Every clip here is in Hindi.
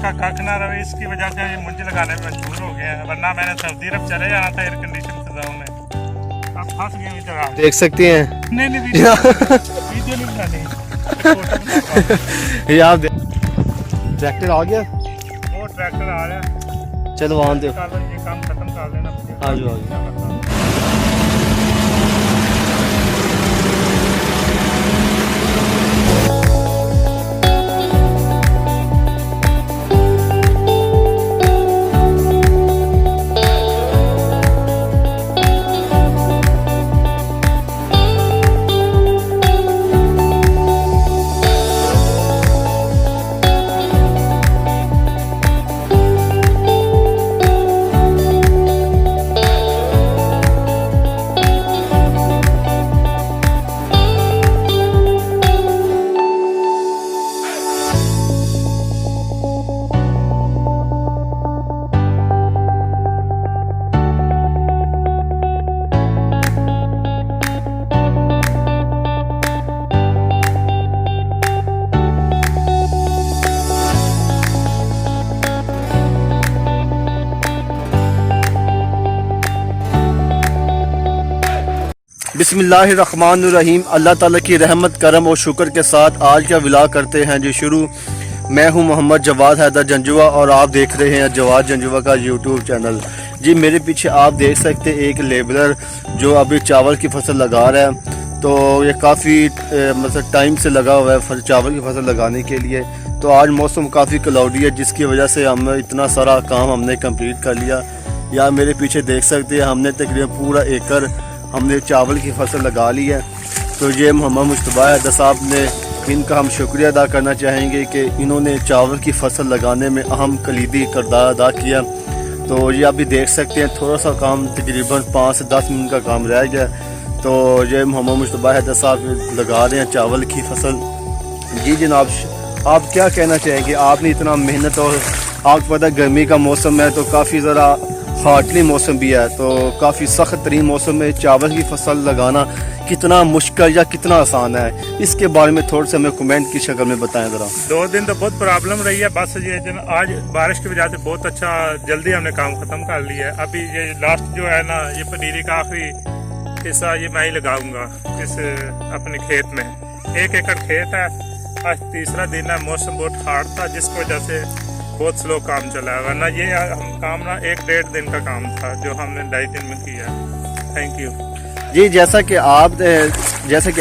का कख ना रहे, इसकी वजह से ये मुंजी लगाने में मजबूर हो गए हैं, वरना मैंने सऊदी अरब चले जाना था एयर कंडीशन फिजाओं में। अब फंस गए इस जगह। देख सकते हैं। नहीं वीडियो नहीं बनानी, ये आप ट्रैक्टर आ गया। वो ट्रैक्टर आ रहा है, चलो वहाँ दे। ये काम खत्म कर लेना। आ जाओ। बिस्मिल्लाहिर्रहमानिर्रहीम। अल्लाह ताला की रहमत करम और शुक्र के साथ आज का व्लॉग करते हैं जी शुरू। मैं हूं मोहम्मद जवाद हैदर जंजुआ और आप देख रहे हैं जवाद जंजुआ का यूट्यूब चैनल। जी मेरे पीछे आप देख सकते हैं एक लेबरर जो अभी चावल की फसल लगा रहा है। तो ये काफ़ी मतलब टाइम से लगा हुआ है चावल की फसल लगाने के लिए। तो आज मौसम काफ़ी क्लाउडी है जिसकी वजह से हम इतना सारा काम हमने कंप्लीट कर लिया। या मेरे पीछे देख सकते हैं हमने तकरीबन पूरा एकड़ हमने चावल की फसल लगा ली है। तो ये मोहम्मद मुश्तबा हैदर साहब ने, इनका हम शुक्रिया अदा करना चाहेंगे कि इन्होंने चावल की फसल लगाने में अहम कलीदी किरदार अदा किया। तो ये अभी देख सकते हैं थोड़ा सा काम तकरीबन 5 से 10 मिनट का काम रह गया। तो ये मोहम्मद मुश्तबा हैदर साहब लगा रहे हैं चावल की फसल। जी जनाब, आप क्या कहना चाहेंगे? आपने इतना मेहनत और आपको पता गर्मी का मौसम है तो काफ़ी ज़रा हार्टली मौसम भी है, तो काफ़ी सख्त तरीन मौसम में चावल की फसल लगाना कितना मुश्किल या कितना आसान है, इसके बारे में थोड़ा सा हमें कमेंट की शक्ल में बताएं ज़रा। 2 दिन तो बहुत प्रॉब्लम रही है, बस ये आज बारिश की वजह से बहुत अच्छा जल्दी हमने काम खत्म कर लिया है। अभी ये लास्ट जो है ना, ये पनीरी का आखिरी हिस्सा ये मैं ही लगाऊंगा इस अपने खेत में। 1 एकड़ खेत है। आज तीसरा दिन है, मौसम बहुत हार्ड था जिसकी वजह से बहुत स्लो काम चला है, वरना ये हम काम ना 1-1.5 दिन का काम था जो हमने 2.5 दिन में किया। थैंक यू जी। जैसा कि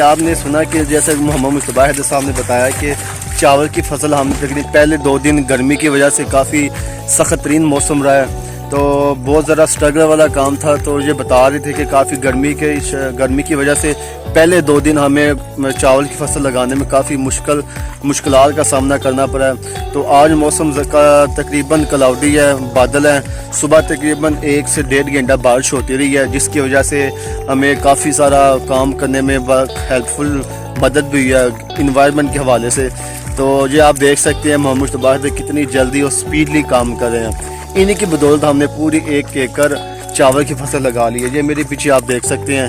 आपने सुना कि जैसे मोहम्मद मुश्तबा हैदर साहब ने बताया कि चावल की फसल हमने तकरीबन पहले 2 दिन गर्मी की वजह से काफ़ी सख्त तरीन मौसम रहा है, तो बहुत ज़रा स्ट्रगल वाला काम था। तो ये बता रहे थे कि काफ़ी गर्मी की वजह से पहले 2 दिन हमें चावल की फसल लगाने में काफ़ी मुश्किलात का सामना करना पड़ा है। तो आज मौसम तकरीबन क्लाउडी है, बादल है। सुबह तकरीबन 1 से 1.5 घंटा बारिश होती रही है जिसकी वजह से हमें काफ़ी सारा काम करने में हेल्पफुल मदद भी हुई है इन्वायरमेंट के हवाले से। तो ये आप देख सकते हैं मोहम्मद मुश्तबा कितनी जल्दी और स्पीडली काम कर रहे हैं। इन्हीं की बदौलत हमने पूरी 1 एकड़ चावल की फसल लगा ली है। ये मेरे पीछे आप देख सकते हैं